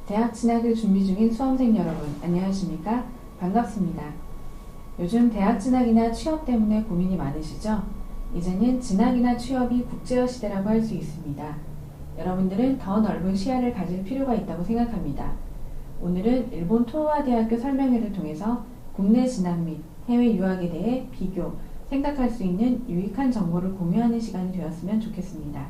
대학 진학을 준비 중인 수험생 여러분, 안녕하십니까? 반갑습니다. 요즘 대학 진학이나 취업 때문에 고민이 많으시죠? 이제는 진학이나 취업이 국제화 시대라고 할 수 있습니다. 여러분들은 더 넓은 시야를 가질 필요가 있다고 생각합니다. 오늘은 일본 토호와 대학교 설명회를 통해서 국내 진학 및 해외 유학에 대해 비교, 생각할 수 있는 유익한 정보를 공유하는 시간이 되었으면 좋겠습니다.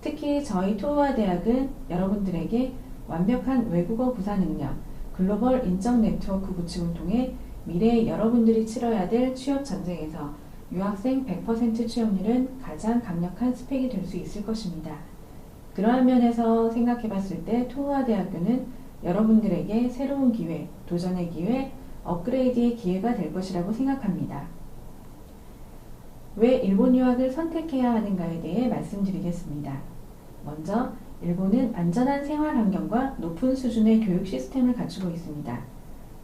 특히 저희 토호와 대학은 여러분들에게 완벽한 외국어 구사 능력, 글로벌 인적 네트워크 구축을 통해 미래의 여러분들이 치러야 될 취업 전쟁에서 유학생 100% 취업률은 가장 강력한 스펙이 될 수 있을 것입니다. 그러한 면에서 생각해 봤을 때 토호와 대학교는 여러분들에게 새로운 기회, 도전의 기회, 업그레이드의 기회가 될 것이라고 생각합니다. 왜 일본 유학을 선택해야 하는가에 대해 말씀드리겠습니다. 먼저 일본은 안전한 생활 환경과 높은 수준의 교육 시스템을 갖추고 있습니다.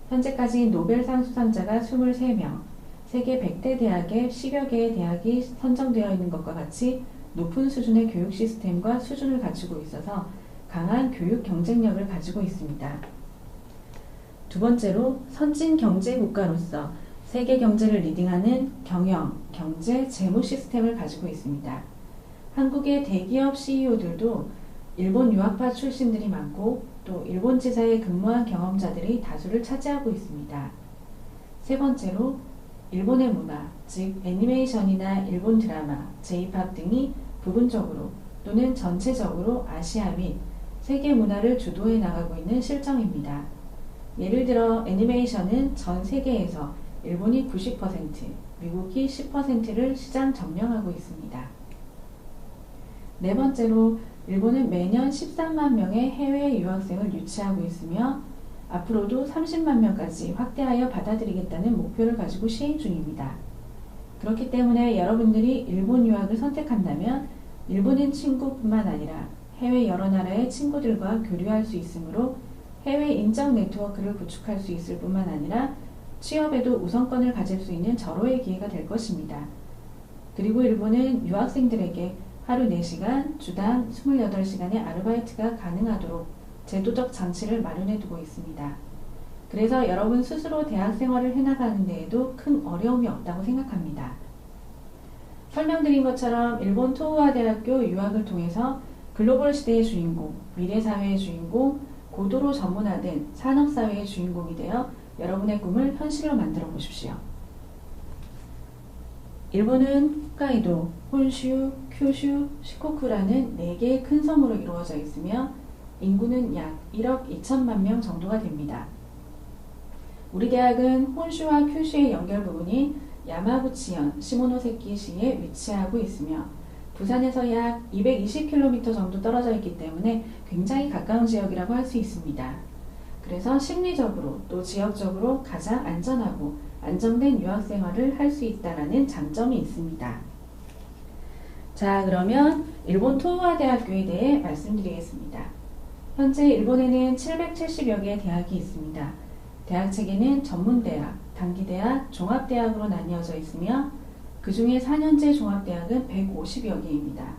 현재까지 노벨상 수상자가 23명, 세계 100대 대학에 10여 개의 대학이 선정되어 있는 것과 같이 높은 수준의 교육 시스템과 수준을 갖추고 있어서 강한 교육 경쟁력을 가지고 있습니다. 두 번째로 선진 경제 국가로서 세계 경제를 리딩하는 경영, 경제, 재무 시스템을 가지고 있습니다. 한국의 대기업 CEO들도 일본 유학파 출신들이 많고 또 일본 지사에 근무한 경험자들이 다수를 차지하고 있습니다. 세 번째로 일본의 문화, 즉 애니메이션이나 일본 드라마, J-POP 등이 부분적으로 또는 전체적으로 아시아 및 세계 문화를 주도해 나가고 있는 실정입니다. 예를 들어 애니메이션은 전 세계에서 일본이 90%, 미국이 10%를 시장 점령하고 있습니다. 네 번째로 일본은 매년 13만 명의 해외 유학생을 유치하고 있으며 앞으로도 30만 명까지 확대하여 받아들이겠다는 목표를 가지고 시행 중입니다. 그렇기 때문에 여러분들이 일본 유학을 선택한다면 일본인 친구뿐만 아니라 해외 여러 나라의 친구들과 교류할 수 있으므로 해외 인적 네트워크를 구축할 수 있을 뿐만 아니라 취업에도 우선권을 가질 수 있는 절호의 기회가 될 것입니다. 그리고 일본은 유학생들에게 하루 4시간, 주당 28시간의 아르바이트가 가능하도록 제도적 장치를 마련해 두고 있습니다. 그래서 여러분 스스로 대학 생활을 해나가는 데에도 큰 어려움이 없다고 생각합니다. 설명드린 것처럼 일본 토호와 대학교 유학을 통해서 글로벌 시대의 주인공, 미래사회의 주인공, 고도로 전문화된 산업사회의 주인공이 되어 여러분의 꿈을 현실로 만들어 보십시오. 일본은 홋카이도, 혼슈, 큐슈, 시코쿠라는 4개의 큰 섬으로 이루어져 있으며 인구는 약 1억 2천만 명 정도가 됩니다. 우리 대학은 혼슈와 큐슈의 연결 부분이 야마구치현, 시모노세키시에 위치하고 있으며 부산에서 약 220km 정도 떨어져 있기 때문에 굉장히 가까운 지역이라고 할 수 있습니다. 그래서 심리적으로 또 지역적으로 가장 안전하고 안정된 유학생활을 할 수 있다는 장점이 있습니다. 자, 그러면 일본 토호와 대학교에 대해 말씀드리겠습니다. 현재 일본에는 770여 개의 대학이 있습니다. 대학 체계는 전문대학, 단기대학, 종합대학으로 나뉘어져 있으며 그 중에 4년제 종합대학은 150여 개입니다.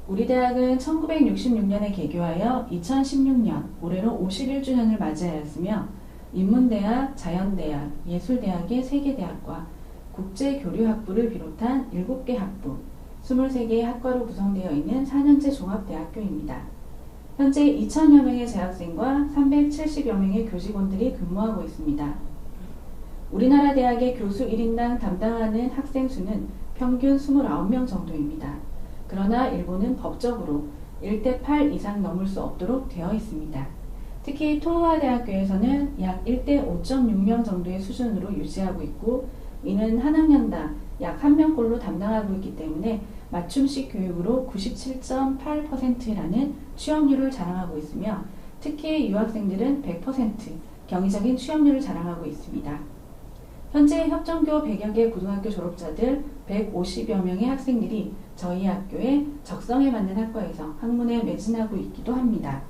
우리 대학은 1966년에 개교하여 2016년 올해로 51주년을 맞이하였으며 인문대학, 자연대학, 예술대학의 3개 대학과 국제교류학부를 비롯한 7개 학부, 23개의 학과로 구성되어 있는 4년제 종합대학교입니다. 현재 2,000여 명의 재학생과 370여 명의 교직원들이 근무하고 있습니다. 우리나라 대학의 교수 1인당 담당하는 학생 수는 평균 29명 정도입니다. 그러나 일본은 법적으로 1대8 이상 넘을 수 없도록 되어 있습니다. 특히 토호와 대학교에서는 약 1대 5.6명 정도의 수준으로 유지하고 있고 이는 한 학년당 약 1명꼴로 담당하고 있기 때문에 맞춤식 교육으로 97.8%라는 취업률을 자랑하고 있으며 특히 유학생들은 100% 경이적인 취업률을 자랑하고 있습니다. 현재 협정교 100여 개 고등학교 졸업자들 150여 명의 학생들이 저희 학교에 적성에 맞는 학과에서 학문에 매진하고 있기도 합니다.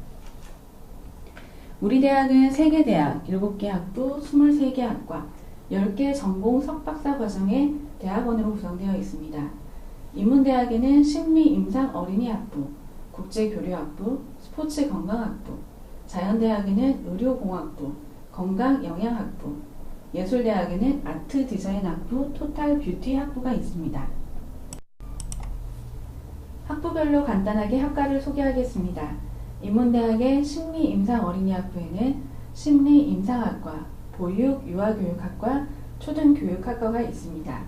우리 대학은 3개 대학, 7개 학부, 23개 학과, 10개 전공 석박사 과정의 대학원으로 구성되어 있습니다. 인문대학에는 심리, 임상, 어린이학부, 국제교류학부, 스포츠건강학부, 자연대학에는 의료공학부, 건강영양학부, 예술대학에는 아트디자인학부, 토탈뷰티학부가 있습니다. 학부별로 간단하게 학과를 소개하겠습니다. 인문대학의 심리임상어린이학부에는 심리임상학과, 보육유아교육학과, 초등교육학과가 있습니다.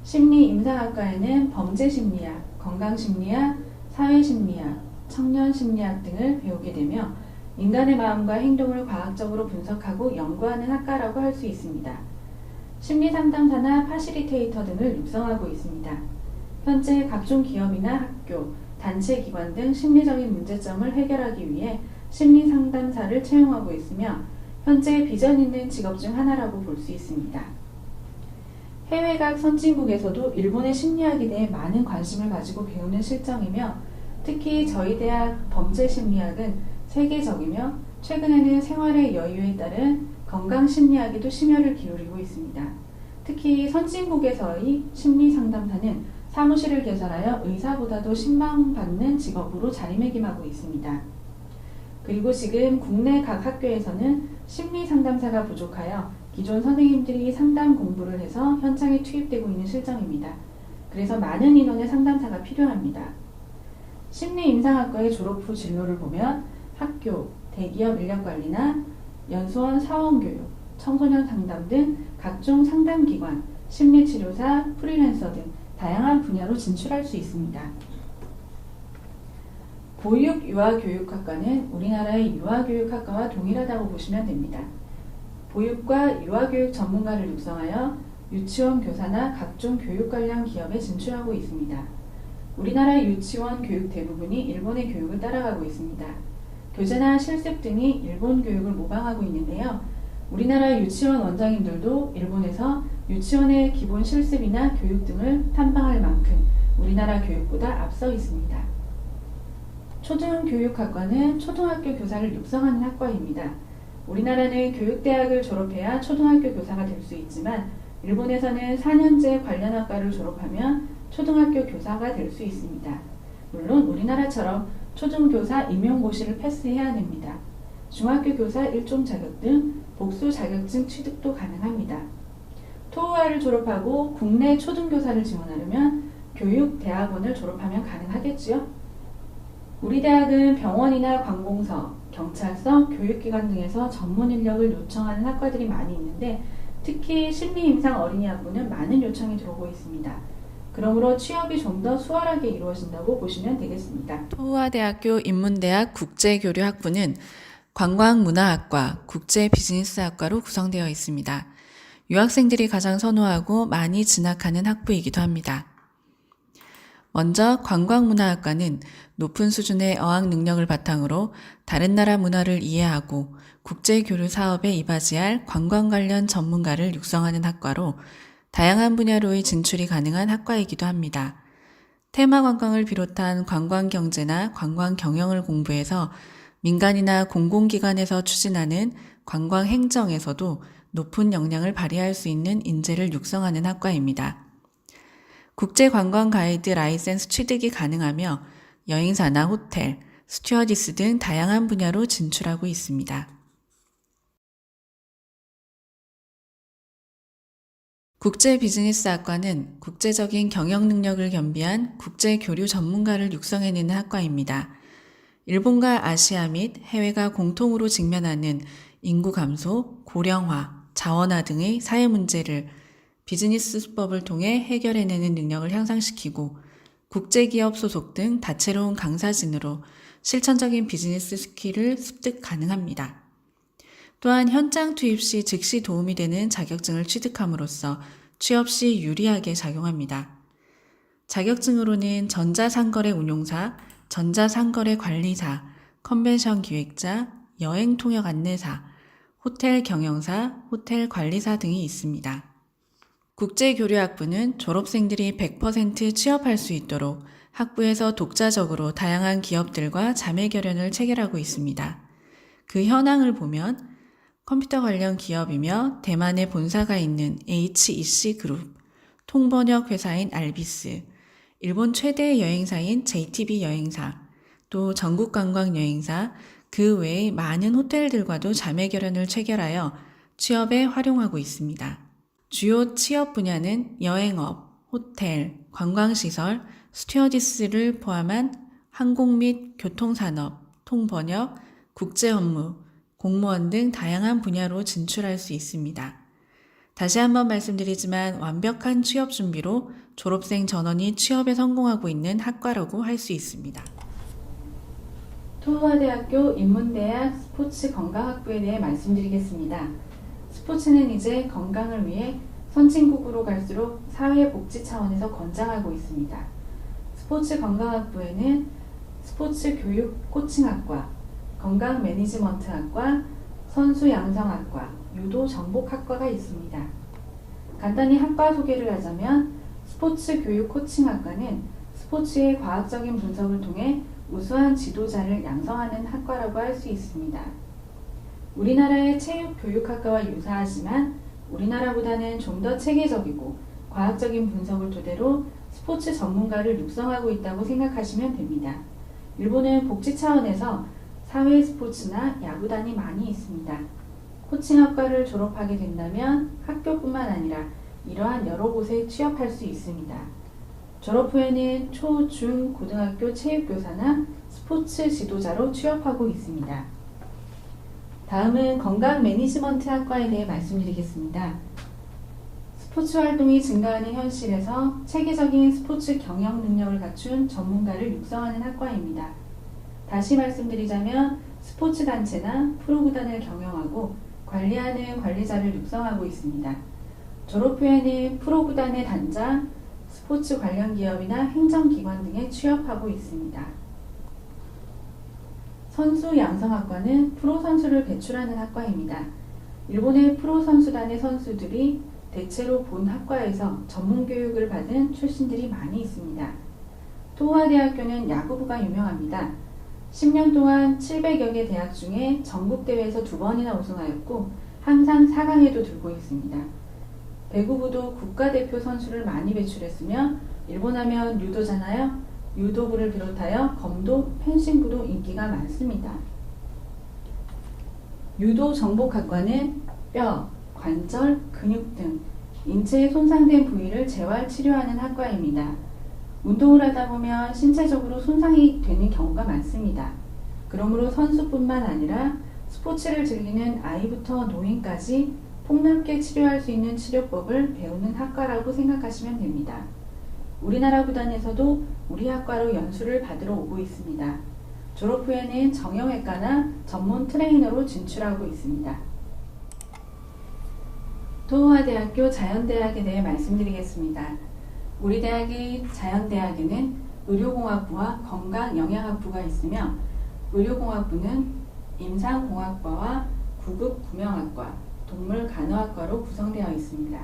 심리임상학과에는 범죄심리학, 건강심리학, 사회심리학, 청년심리학 등을 배우게 되며 인간의 마음과 행동을 과학적으로 분석하고 연구하는 학과라고 할 수 있습니다. 심리상담사나 파시리테이터 등을 육성하고 있습니다. 현재 각종 기업이나 학교, 단체 기관 등 심리적인 문제점을 해결하기 위해 심리상담사를 채용하고 있으며 현재 비전 있는 직업 중 하나라고 볼 수 있습니다. 해외 각 선진국에서도 일본의 심리학에 대해 많은 관심을 가지고 배우는 실정이며 특히 저희 대학 범죄심리학은 세계적이며 최근에는 생활의 여유에 따른 건강심리학에도 심혈을 기울이고 있습니다. 특히 선진국에서의 심리상담사는 사무실을 개설하여 의사보다도 신망받는 직업으로 자리매김하고 있습니다. 그리고 지금 국내 각 학교에서는 심리상담사가 부족하여 기존 선생님들이 상담 공부를 해서 현장에 투입되고 있는 실정입니다. 그래서 많은 인원의 상담사가 필요합니다. 심리임상학과의 졸업 후 진로를 보면 학교, 대기업 인력관리나 연수원 사원교육, 청소년 상담 등 각종 상담기관, 심리치료사, 프리랜서 등 다양한 분야로 진출할 수 있습니다. 보육유아교육학과는 우리나라의 유아교육학과와 동일하다고 보시면 됩니다. 보육과 유아교육 전문가를 육성하여 유치원 교사나 각종 교육 관련 기업에 진출하고 있습니다. 우리나라 유치원 교육 대부분이 일본의 교육을 따라가고 있습니다. 교재나 실습 등이 일본 교육을 모방하고 있는데요. 우리나라 유치원 원장님들도 일본에서 유치원의 기본 실습이나 교육 등을 탐방할 만큼 우리나라 교육보다 앞서 있습니다. 초등교육학과는 초등학교 교사를 육성하는 학과입니다. 우리나라는 교육대학을 졸업해야 초등학교 교사가 될 수 있지만 일본에서는 4년제 관련 학과를 졸업하면 초등학교 교사가 될 수 있습니다. 물론 우리나라처럼 초등교사 임용고시를 패스해야 됩니다. 중학교 교사 1종 자격증, 복수 자격증 취득도 가능합니다. 토우아를 졸업하고 국내 초등교사를 지원하려면 교육대학원을 졸업하면 가능하겠지요? 우리 대학은 병원이나 관공서, 경찰서, 교육기관 등에서 전문 인력을 요청하는 학과들이 많이 있는데 특히 심리임상어린이학부는 많은 요청이 들어오고 있습니다. 그러므로 취업이 좀 더 수월하게 이루어진다고 보시면 되겠습니다. 토우아대학교 인문대학 국제교류학부는 관광문화학과, 국제비즈니스학과로 구성되어 있습니다. 유학생들이 가장 선호하고 많이 진학하는 학부이기도 합니다. 먼저 관광문화학과는 높은 수준의 어학 능력을 바탕으로 다른 나라 문화를 이해하고 국제교류 사업에 이바지할 관광 관련 전문가를 육성하는 학과로 다양한 분야로의 진출이 가능한 학과이기도 합니다. 테마 관광을 비롯한 관광 경제나 관광 경영을 공부해서 민간이나 공공기관에서 추진하는 관광 행정에서도 높은 역량을 발휘할 수 있는 인재를 육성하는 학과입니다. 국제관광 가이드 라이센스 취득이 가능하며 여행사나 호텔, 스튜어디스 등 다양한 분야로 진출하고 있습니다. 국제비즈니스학과는 국제적인 경영 능력을 겸비한 국제교류 전문가를 육성해내는 학과입니다. 일본과 아시아 및 해외가 공통으로 직면하는 인구 감소, 고령화, 자원화 등의 사회 문제를 비즈니스 수법을 통해 해결해내는 능력을 향상시키고 국제기업 소속 등 다채로운 강사진으로 실천적인 비즈니스 스킬을 습득 가능합니다. 또한 현장 투입 시 즉시 도움이 되는 자격증을 취득함으로써 취업 시 유리하게 작용합니다. 자격증으로는 전자상거래 운용사, 전자상거래 관리사, 컨벤션 기획자, 여행 통역 안내사, 호텔 경영사, 호텔 관리사 등이 있습니다. 국제교류학부는 졸업생들이 100% 취업할 수 있도록 학부에서 독자적으로 다양한 기업들과 자매결연을 체결하고 있습니다. 그 현황을 보면 컴퓨터 관련 기업이며 대만에 본사가 있는 HEC 그룹, 통번역 회사인 알비스, 일본 최대 여행사인 JTB 여행사, 또 전국관광 여행사, 그 외에 많은 호텔들과도 자매 결연을 체결하여 취업에 활용하고 있습니다. 주요 취업 분야는 여행업, 호텔, 관광시설, 스튜어디스를 포함한 항공 및 교통산업, 통번역, 국제업무, 공무원 등 다양한 분야로 진출할 수 있습니다. 다시 한번 말씀드리지만 완벽한 취업 준비로 졸업생 전원이 취업에 성공하고 있는 학과라고 할 수 있습니다. 토호와대학교 인문대학 스포츠건강학부에 대해 말씀드리겠습니다. 스포츠는 이제 건강을 위해 선진국으로 갈수록 사회복지 차원에서 권장하고 있습니다. 스포츠건강학부에는 스포츠교육 코칭학과, 건강매니지먼트학과, 선수양성학과, 유도정복학과가 있습니다. 간단히 학과 소개를 하자면 스포츠교육 코칭학과는 스포츠의 과학적인 분석을 통해 우수한 지도자를 양성하는 학과라고 할 수 있습니다. 우리나라의 체육교육학과와 유사하지만 우리나라보다는 좀 더 체계적이고 과학적인 분석을 토대로 스포츠 전문가를 육성하고 있다고 생각하시면 됩니다. 일본은 복지 차원에서 사회 스포츠나 야구단이 많이 있습니다. 코칭학과를 졸업하게 된다면 학교뿐만 아니라 이러한 여러 곳에 취업할 수 있습니다. 졸업 후에는 초, 중, 고등학교 체육교사나 스포츠 지도자로 취업하고 있습니다. 다음은 건강매니지먼트 학과에 대해 말씀드리겠습니다. 스포츠 활동이 증가하는 현실에서 체계적인 스포츠 경영 능력을 갖춘 전문가를 육성하는 학과입니다. 다시 말씀드리자면 스포츠 단체나 프로구단을 경영하고 관리하는 관리자를 육성하고 있습니다. 졸업 후에는 프로구단의 단장, 스포츠 관련 기업이나 행정기관 등에 취업하고 있습니다. 선수 양성학과는 프로 선수를 배출하는 학과입니다. 일본의 프로 선수단의 선수들이 대체로 본 학과에서 전문 교육을 받은 출신들이 많이 있습니다. 토호와대학교는 야구부가 유명합니다. 10년 동안 700여 개 대학 중에 전국대회에서 2번이나 우승하였고 항상 4강에도 들고 있습니다. 배구부도 국가대표 선수를 많이 배출했으며 일본 하면 유도잖아요. 유도부를 비롯하여 검도, 펜싱부도 인기가 많습니다. 유도정복학과는 뼈, 관절, 근육 등 인체에 손상된 부위를 재활 치료하는 학과입니다. 운동을 하다 보면 신체적으로 손상이 되는 경우가 많습니다. 그러므로 선수뿐만 아니라 스포츠를 즐기는 아이부터 노인까지 폭넓게 치료할 수 있는 치료법을 배우는 학과라고 생각하시면 됩니다. 우리나라 구단에서도 우리 학과로 연수를 받으러 오고 있습니다. 졸업 후에는 정형외과나 전문 트레이너로 진출하고 있습니다. 토호와대학교 자연대학에 대해 말씀드리겠습니다. 우리 대학의 자연대학에는 의료공학부와 건강영양학부가 있으며 의료공학부는 임상공학과와 구급구명학과, 동물간호학과로 구성되어 있습니다.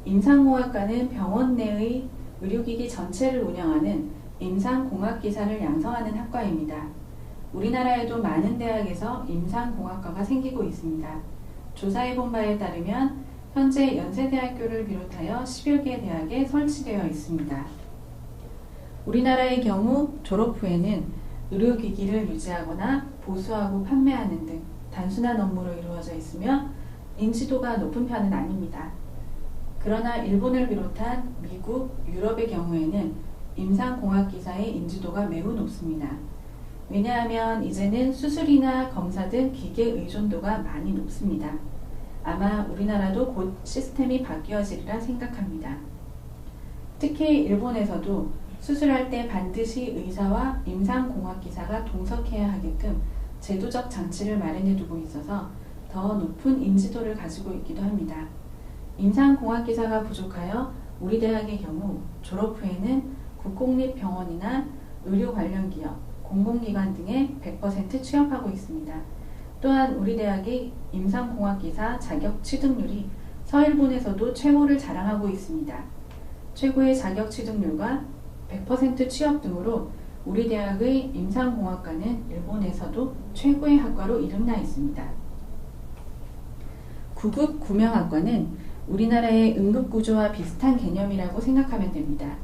임상공학과는 병원 내의 의료기기 전체를 운영하는 임상공학기사를 양성하는 학과입니다. 우리나라에도 많은 대학에서 임상공학과가 생기고 있습니다. 조사해본 바에 따르면 현재 연세대학교를 비롯하여 10여 개 대학에 설치되어 있습니다. 우리나라의 경우 졸업 후에는 의료기기를 유지하거나 보수하고 판매하는 등 단순한 업무로 이루어져 있으며 인지도가 높은 편은 아닙니다. 그러나 일본을 비롯한 미국, 유럽의 경우에는 임상공학기사의 인지도가 매우 높습니다. 왜냐하면 이제는 수술이나 검사 등 기계 의존도가 많이 높습니다. 아마 우리나라도 곧 시스템이 바뀌어지리라 생각합니다. 특히 일본에서도 수술할 때 반드시 의사와 임상공학기사가 동석해야 하게끔 제도적 장치를 마련해 두고 있어서 더 높은 인지도를 가지고 있기도 합니다. 임상공학기사가 부족하여 우리 대학의 경우 졸업 후에는 국공립병원이나 의료 관련 기업, 공공기관 등에 100% 취업하고 있습니다. 또한 우리 대학의 임상공학기사 자격 취득률이 서일본에서도 최고를 자랑하고 있습니다. 최고의 자격 취득률과 100% 취업 등으로 우리 대학의 임상공학과는 일본에서도 최고의 학과로 이름나 있습니다. 구급구명학과는 우리나라의 응급구조와 비슷한 개념이라고 생각하면 됩니다.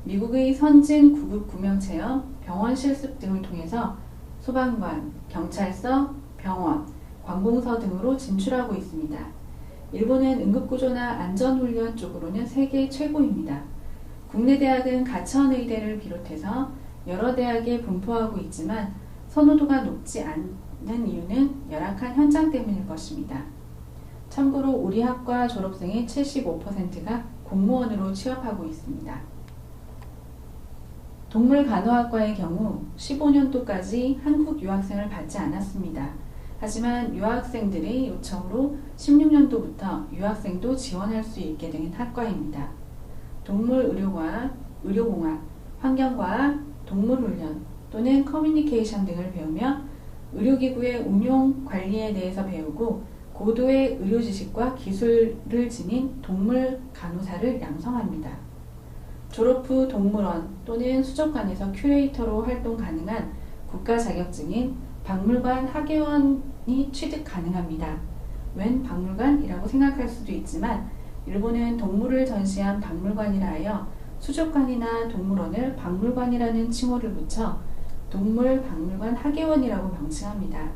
미국의 선진 구급구명체험, 병원 실습 등을 통해서 소방관, 경찰서, 병원, 관공서 등으로 진출하고 있습니다. 일본은 응급구조나 안전훈련 쪽으로는 세계 최고입니다. 국내 대학은 가천의대를 비롯해서 여러 대학에 분포하고 있지만 선호도가 높지 않는 이유는 열악한 현장 때문일 것입니다. 참고로 우리 학과 졸업생의 75%가 공무원으로 취업하고 있습니다. 동물간호학과의 경우 15년도까지 한국 유학생을 받지 않았습니다. 하지만 유학생들의 요청으로 16년도부터 유학생도 지원할 수 있게 된 학과입니다. 동물의료과학, 의료공학, 환경과학, 동물훈련 또는 커뮤니케이션 등을 배우며 의료기구의 운용 관리에 대해서 배우고 고도의 의료지식과 기술을 지닌 동물 간호사를 양성합니다. 졸업 후 동물원 또는 수족관에서 큐레이터로 활동 가능한 국가 자격증인 박물관 학예원이 취득 가능합니다. 웬 박물관이라고 생각할 수도 있지만 일본은 동물을 전시한 박물관이라 하여 수족관이나 동물원을 박물관이라는 칭호를 붙여 동물 박물관 학예원이라고 명칭합니다.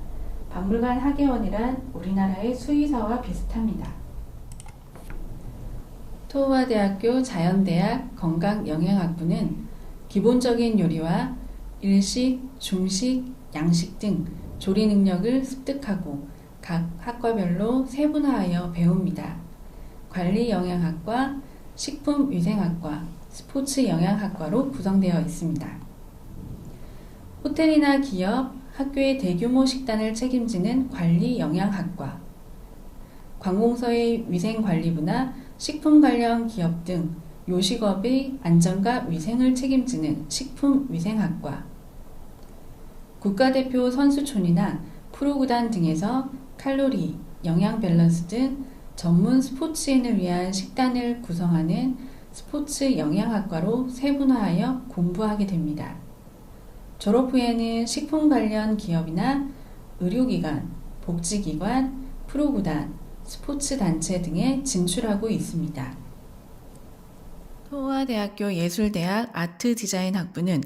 박물관 학예원이란 우리나라의 수의사와 비슷합니다. 토우아대학교 자연대학 건강영양학부는 기본적인 요리와 일식, 중식, 양식 등 조리 능력을 습득하고 각 학과별로 세분화하여 배웁니다. 관리영양학과, 식품위생학과, 스포츠영양학과로 구성되어 있습니다. 호텔이나 기업, 학교의 대규모 식단을 책임지는 관리영양학과, 관공서의 위생관리부나 식품 관련 기업 등 요식업의 안전과 위생을 책임지는 식품위생학과, 국가대표 선수촌이나 프로구단 등에서 칼로리, 영양 밸런스 등 전문 스포츠인을 위한 식단을 구성하는 스포츠 영양학과로 세분화하여 공부하게 됩니다. 졸업 후에는 식품 관련 기업이나 의료기관, 복지기관, 프로구단, 스포츠 단체 등에 진출하고 있습니다. 토우아대학교 예술대학 아트디자인학부는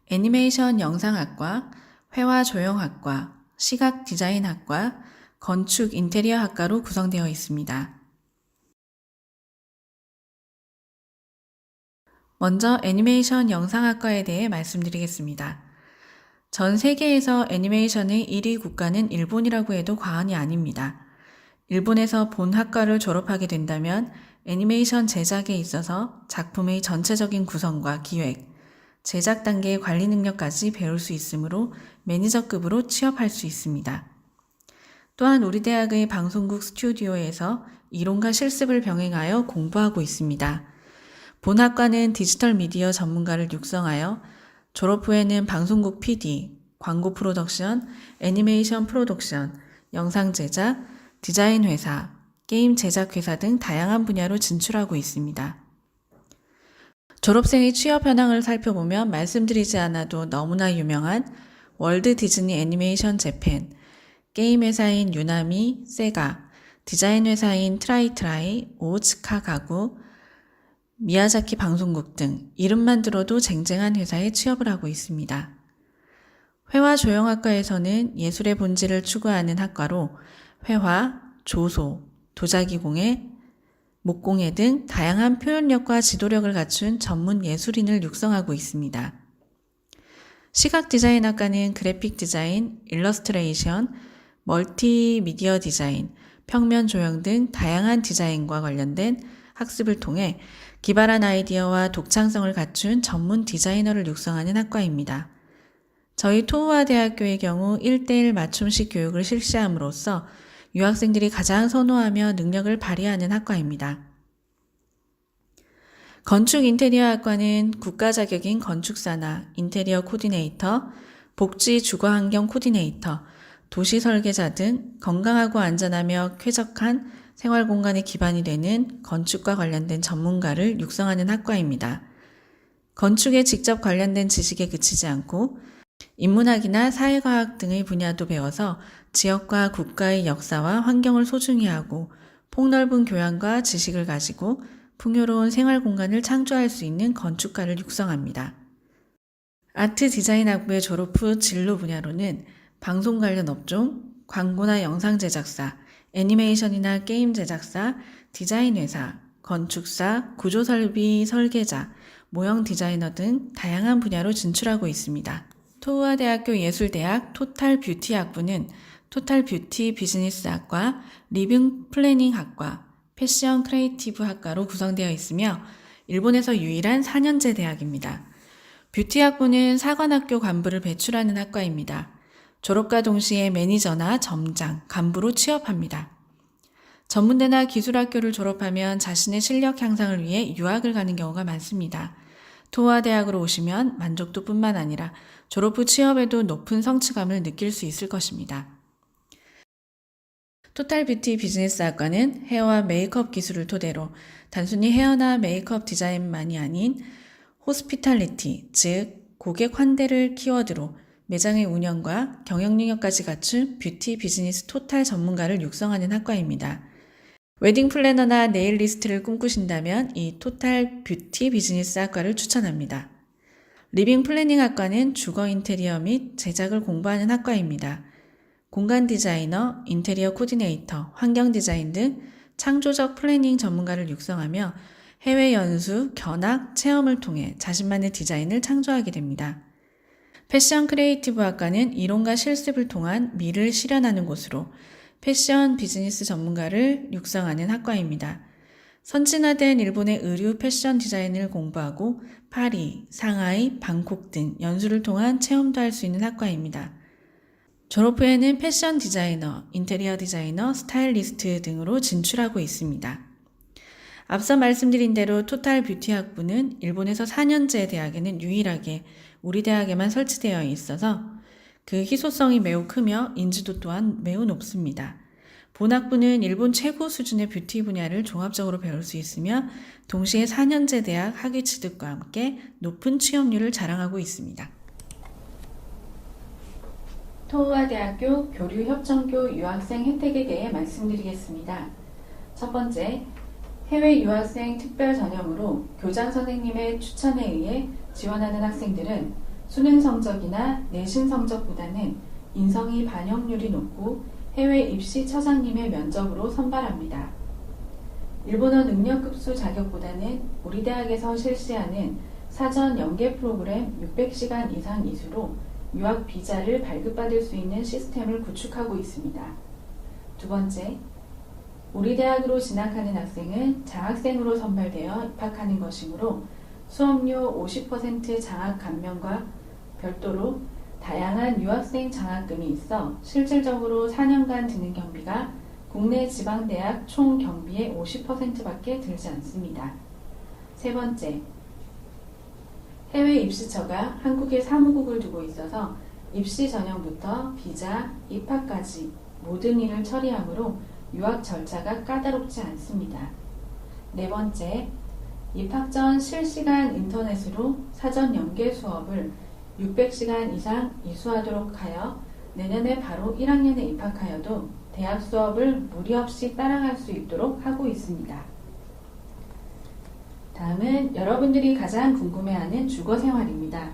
애니메이션 영상학과, 회화조형학과, 시각디자인학과, 건축 인테리어학과로 구성되어 있습니다. 먼저 애니메이션 영상학과에 대해 말씀드리겠습니다. 전 세계에서 애니메이션의 1위 국가는 일본이라고 해도 과언이 아닙니다. 일본에서 본 학과를 졸업하게 된다면 애니메이션 제작에 있어서 작품의 전체적인 구성과 기획, 제작 단계의 관리 능력까지 배울 수 있으므로 매니저급으로 취업할 수 있습니다. 또한 우리 대학의 방송국 스튜디오에서 이론과 실습을 병행하여 공부하고 있습니다. 본 학과는 디지털 미디어 전문가를 육성하여 졸업 후에는 방송국 PD, 광고 프로덕션, 애니메이션 프로덕션, 영상 제작, 디자인 회사, 게임 제작 회사 등 다양한 분야로 진출하고 있습니다. 졸업생의 취업 현황을 살펴보면 말씀드리지 않아도 너무나 유명한 월드 디즈니 애니메이션 재팬, 게임 회사인 유나미, 세가, 디자인 회사인 트라이트라이, 오츠카 가구, 미야자키 방송국 등 이름만 들어도 쟁쟁한 회사에 취업을 하고 있습니다. 회화조형학과에서는 예술의 본질을 추구하는 학과로 회화, 조소, 도자기공예, 목공예 등 다양한 표현력과 지도력을 갖춘 전문 예술인을 육성하고 있습니다. 시각디자인학과는 그래픽 디자인, 일러스트레이션, 멀티미디어 디자인, 평면 조형 등 다양한 디자인과 관련된 학습을 통해 기발한 아이디어와 독창성을 갖춘 전문 디자이너를 육성하는 학과입니다. 저희 토우아대학교의 경우 1:1 맞춤식 교육을 실시함으로써 유학생들이 가장 선호하며 능력을 발휘하는 학과입니다. 건축 인테리어학과는 국가 자격인 건축사나 인테리어 코디네이터, 복지 주거환경 코디네이터, 도시 설계자 등 건강하고 안전하며 쾌적한 생활공간의 기반이 되는 건축과 관련된 전문가를 육성하는 학과입니다. 건축에 직접 관련된 지식에 그치지 않고 인문학이나 사회과학 등의 분야도 배워서 지역과 국가의 역사와 환경을 소중히 하고 폭넓은 교양과 지식을 가지고 풍요로운 생활 공간을 창조할 수 있는 건축가를 육성합니다. 아트 디자인 학부의 졸업 후 진로 분야로는 방송 관련 업종, 광고나 영상 제작사, 애니메이션이나 게임 제작사, 디자인 회사, 건축사, 구조설비 설계자, 모형 디자이너 등 다양한 분야로 진출하고 있습니다. 토우아대학교 예술대학 토탈 뷰티 학부는 토탈 뷰티 비즈니스 학과, 리빙 플래닝 학과, 패션 크리에이티브 학과로 구성되어 있으며 일본에서 유일한 4년제 대학입니다. 뷰티 학부는 사관학교 간부를 배출하는 학과입니다. 졸업과 동시에 매니저나 점장, 간부로 취업합니다. 전문대나 기술학교를 졸업하면 자신의 실력 향상을 위해 유학을 가는 경우가 많습니다. 토우아대학으로 오시면 만족도뿐만 아니라 졸업 후 취업에도 높은 성취감을 느낄 수 있을 것입니다. 토탈 뷰티 비즈니스 학과는 헤어와 메이크업 기술을 토대로 단순히 헤어나 메이크업 디자인만이 아닌 호스피탈리티, 즉 고객 환대를 키워드로 매장의 운영과 경영 능력까지 갖춘 뷰티 비즈니스 토탈 전문가를 육성하는 학과입니다. 웨딩 플래너나 네일리스트를 꿈꾸신다면 이 토탈 뷰티 비즈니스 학과를 추천합니다. 리빙 플래닝 학과는 주거 인테리어 및 제작을 공부하는 학과입니다. 공간 디자이너, 인테리어 코디네이터, 환경 디자인 등 창조적 플래닝 전문가를 육성하며 해외 연수, 견학, 체험을 통해 자신만의 디자인을 창조하게 됩니다. 패션 크리에이티브 학과는 이론과 실습을 통한 미를 실현하는 곳으로 패션 비즈니스 전문가를 육성하는 학과입니다. 선진화된 일본의 의류 패션 디자인을 공부하고 파리, 상하이, 방콕 등 연수를 통한 체험도 할 수 있는 학과입니다. 졸업 후에는 패션 디자이너, 인테리어 디자이너, 스타일리스트 등으로 진출하고 있습니다. 앞서 말씀드린 대로 토탈 뷰티 학부는 일본에서 4년제 대학에는 유일하게 우리 대학에만 설치되어 있어서 그 희소성이 매우 크며 인지도 또한 매우 높습니다. 본학부는 일본 최고 수준의 뷰티 분야를 종합적으로 배울 수 있으며 동시에 4년제 대학 학위 취득과 함께 높은 취업률을 자랑하고 있습니다. 토우아대학교 교류협정교 유학생 혜택에 대해 말씀드리겠습니다. 첫 번째, 해외 유학생 특별 전형으로 교장 선생님의 추천에 의해 지원하는 학생들은 수능 성적이나 내신 성적보다는 인성이 반영률이 높고 해외 입시 처장님의 면접으로 선발합니다. 일본어 능력급수 자격보다는 우리 대학에서 실시하는 사전 연계 프로그램 600시간 이상 이수로 유학 비자를 발급받을 수 있는 시스템을 구축하고 있습니다. 두 번째, 우리 대학으로 진학하는 학생은 장학생으로 선발되어 입학하는 것이므로 수업료 50% 장학 감면과 별도로 다양한 유학생 장학금이 있어 실질적으로 4년간 드는 경비가 국내 지방대학 총 경비의 50%밖에 들지 않습니다. 세 번째, 해외 입시처가 한국에 사무국을 두고 있어서 입시 전형부터 비자, 입학까지 모든 일을 처리하므로 유학 절차가 까다롭지 않습니다. 네 번째, 입학 전 실시간 인터넷으로 사전 연계 수업을 600시간 이상 이수하도록 하여 내년에 바로 1학년에 입학하여도 대학 수업을 무리 없이 따라갈 수 있도록 하고 있습니다. 다음은 여러분들이 가장 궁금해하는 주거 생활입니다.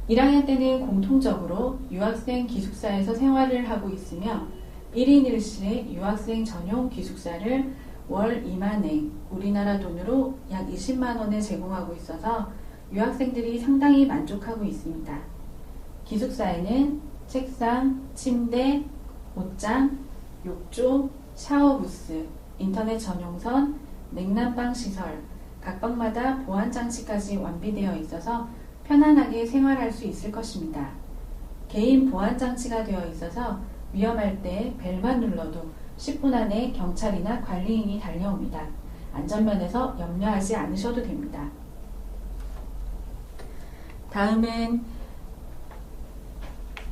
1학년 때는 공통적으로 유학생 기숙사에서 생활을 하고 있으며 1인 1실의 유학생 전용 기숙사를 월 2만엔, 우리나라 돈으로 약 20만 원에 제공하고 있어서 유학생들이 상당히 만족하고 있습니다. 기숙사에는 책상, 침대, 옷장, 욕조, 샤워부스, 인터넷 전용선, 냉난방 시설, 각 방마다 보안 장치까지 완비되어 있어서 편안하게 생활할 수 있을 것입니다. 개인 보안 장치가 되어 있어서 위험할 때 벨만 눌러도 10분 안에 경찰이나 관리인이 달려옵니다. 안전면에서 염려하지 않으셔도 됩니다. 다음은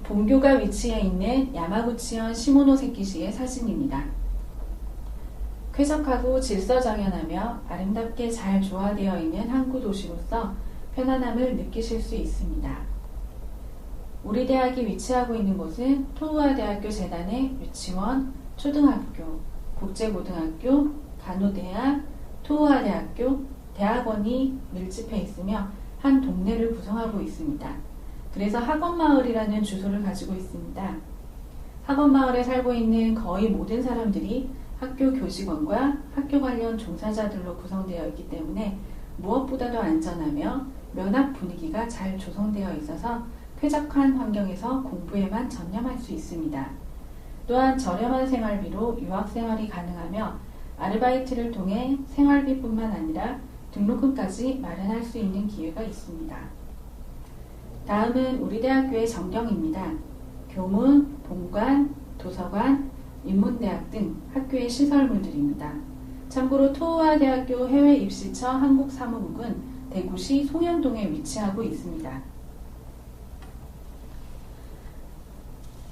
본교가 위치해 있는 야마구치현 시모노세키시의 사진입니다. 쾌적하고 질서정연하며 아름답게 잘 조화되어 있는 항구 도시로서 편안함을 느끼실 수 있습니다. 우리 대학이 위치하고 있는 곳은 토우아대학교 재단의 유치원, 초등학교, 국제고등학교, 간호대학, 토우아대학교, 대학원이 밀집해 있으며 한 동네를 구성하고 있습니다. 그래서 학원마을이라는 주소를 가지고 있습니다. 학원마을에 살고 있는 거의 모든 사람들이 학교 교직원과 학교 관련 종사자들로 구성되어 있기 때문에 무엇보다도 안전하며 면학 분위기가 잘 조성되어 있어서 쾌적한 환경에서 공부에만 전념할 수 있습니다. 또한 저렴한 생활비로 유학생활이 가능하며 아르바이트를 통해 생활비뿐만 아니라 등록금까지 마련할 수 있는 기회가 있습니다. 다음은 우리 대학교의 전경입니다. 교문, 본관, 도서관, 인문대학 등 학교의 시설물들입니다. 참고로 토우아 대학교 해외 입시처 한국사무국은 대구시 송현동에 위치하고 있습니다.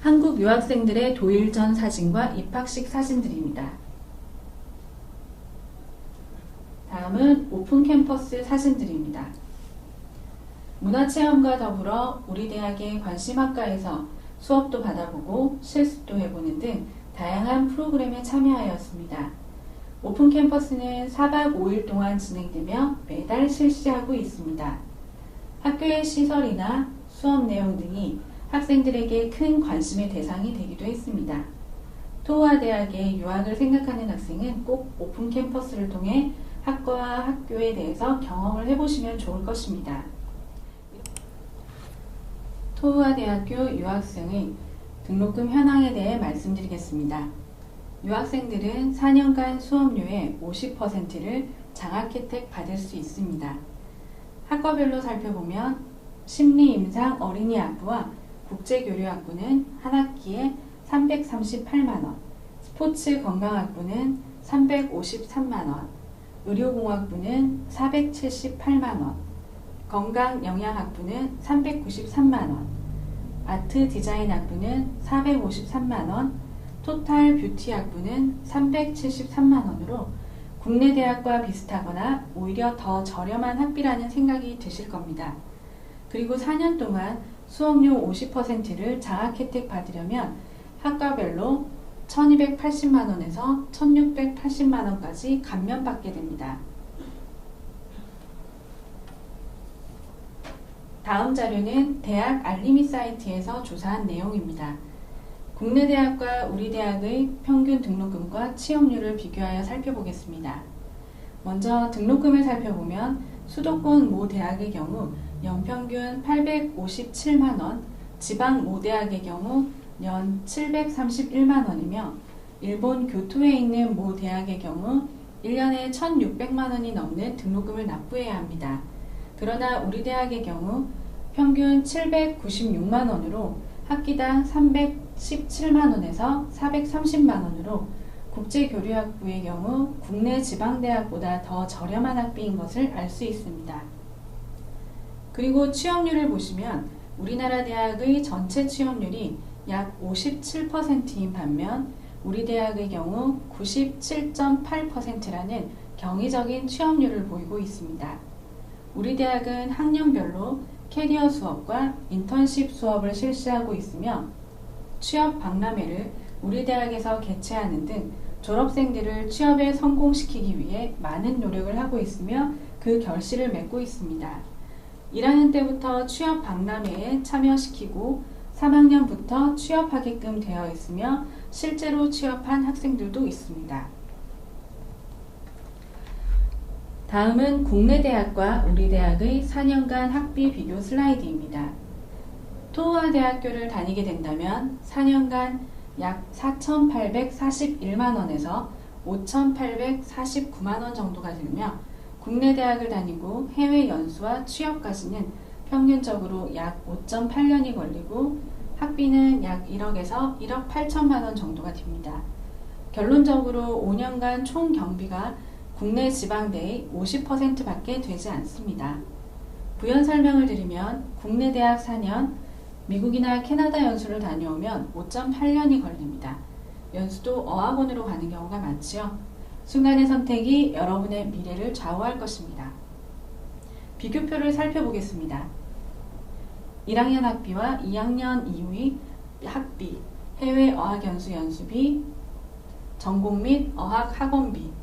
한국 유학생들의 도일 전 사진과 입학식 사진들입니다. 다음은 오픈 캠퍼스 사진들입니다. 문화체험과 더불어 우리 대학의 관심학과에서 수업도 받아보고 실습도 해보는 등 다양한 프로그램에 참여하였습니다. 오픈 캠퍼스는 4박 5일 동안 진행되며 매달 실시하고 있습니다. 학교의 시설이나 수업 내용 등이 학생들에게 큰 관심의 대상이 되기도 했습니다. 토우아 대학의 유학을 생각하는 학생은 꼭 오픈 캠퍼스를 통해 학과와 학교에 대해서 경험을 해보시면 좋을 것입니다. 토우아 대학교 유학생의 등록금 현황에 대해 말씀드리겠습니다. 유학생들은 4년간 수업료의 50%를 장학 혜택 받을 수 있습니다. 학과별로 살펴보면 심리임상 어린이학부와 국제교류학부는 한 학기에 338만원, 스포츠건강학부는 353만원, 의료공학부는 478만원, 건강영양학부는 393만원, 아트디자인학부는 453만원, 토탈뷰티학부는 373만원으로 국내 대학과 비슷하거나 오히려 더 저렴한 학비라는 생각이 드실 겁니다. 그리고 4년 동안 수업료 50%를 장학 혜택 받으려면 학과별로 1280만원에서 1680만원까지 감면받게 됩니다. 다음 자료는 대학 알림이 사이트에서 조사한 내용입니다. 국내 대학과 우리 대학의 평균 등록금과 취업률을 비교하여 살펴보겠습니다. 먼저 등록금을 살펴보면 수도권 모 대학의 경우 연평균 857만원, 지방 모 대학의 경우 연 731만원이며 일본 교토에 있는 모 대학의 경우 1년에 1600만원이 넘는 등록금을 납부해야 합니다. 그러나 우리 대학의 경우 평균 796만원으로 학기당 317만원에서 430만원으로 국제교류학부의 경우 국내 지방대학보다 더 저렴한 학비인 것을 알 수 있습니다. 그리고 취업률을 보시면 우리나라 대학의 전체 취업률이 약 57%인 반면 우리 대학의 경우 97.8%라는 경이적인 취업률을 보이고 있습니다. 우리 대학은 학년별로 캐리어 수업과 인턴십 수업을 실시하고 있으며 취업 박람회를 우리 대학에서 개최하는 등 졸업생들을 취업에 성공시키기 위해 많은 노력을 하고 있으며 그 결실을 맺고 있습니다. 1학년 때부터 취업 박람회에 참여시키고 3학년부터 취업하게끔 되어 있으며 실제로 취업한 학생들도 있습니다. 다음은 국내 대학과 우리 대학의 4년간 학비 비교 슬라이드입니다. 토우아 대학교를 다니게 된다면 4년간 약 4,841만원에서 5,849만원 정도가 들며 국내 대학을 다니고 해외 연수와 취업까지는 평균적으로 약 5.8년이 걸리고 학비는 약 1억에서 1억 8천만원 정도가 됩니다. 결론적으로 5년간 총 경비가 국내 지방대의 50%밖에 되지 않습니다. 부연 설명을 드리면 국내 대학 4년, 미국이나 캐나다 연수를 다녀오면 5.8년이 걸립니다. 연수도 어학원으로 가는 경우가 많지요. 순간의 선택이 여러분의 미래를 좌우할 것입니다. 비교표를 살펴보겠습니다. 1학년 학비와 2학년 이후의 학비, 해외 어학연수 연수비, 전공 및 어학 학원비,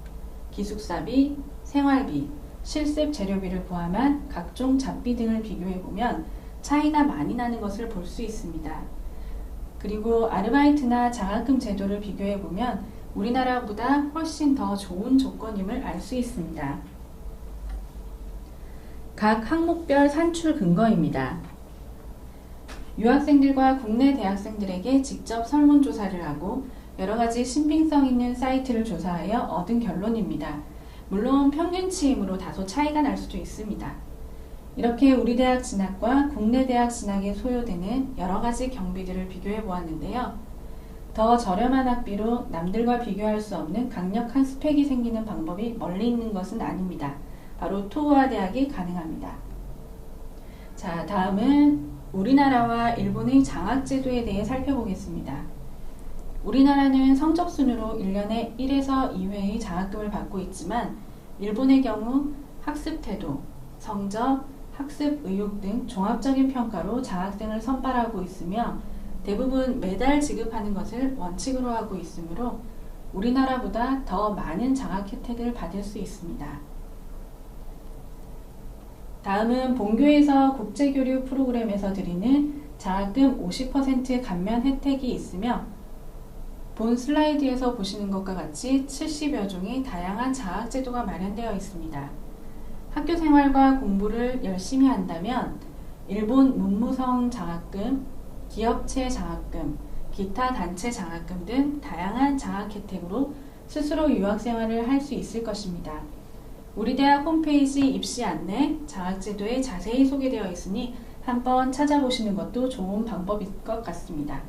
기숙사비, 생활비, 실습 재료비를 포함한 각종 잡비 등을 비교해보면 차이가 많이 나는 것을 볼 수 있습니다. 그리고 아르바이트나 장학금 제도를 비교해 보면 우리나라보다 훨씬 더 좋은 조건임을 알 수 있습니다. 각 항목별 산출 근거입니다. 유학생들과 국내 대학생들에게 직접 설문조사를 하고 여러가지 신빙성 있는 사이트를 조사하여 얻은 결론입니다. 물론 평균치이므로 다소 차이가 날 수도 있습니다. 이렇게 우리 대학 진학과 국내 대학 진학에 소요되는 여러가지 경비들을 비교해 보았는데요. 더 저렴한 학비로 남들과 비교할 수 없는 강력한 스펙이 생기는 방법이 멀리 있는 것은 아닙니다. 바로 토우아 대학이 가능합니다. 자, 다음은 우리나라와 일본의 장학제도에 대해 살펴보겠습니다. 우리나라는 성적 순으로 1년에 1에서 2회의 장학금을 받고 있지만 일본의 경우 학습 태도, 성적, 학습 의욕 등 종합적인 평가로 장학생을 선발하고 있으며 대부분 매달 지급하는 것을 원칙으로 하고 있으므로 우리나라보다 더 많은 장학 혜택을 받을 수 있습니다. 다음은 본교에서 국제교류 프로그램에서 드리는 장학금 50% 감면 혜택이 있으며 본 슬라이드에서 보시는 것과 같이 70여 종의 다양한 장학제도가 마련되어 있습니다. 학교 생활과 공부를 열심히 한다면 일본 문무성 장학금, 기업체 장학금, 기타 단체 장학금 등 다양한 장학 혜택으로 스스로 유학 생활을 할 수 있을 것입니다. 우리 대학 홈페이지 입시 안내, 장학제도에 자세히 소개되어 있으니 한번 찾아보시는 것도 좋은 방법일 것 같습니다.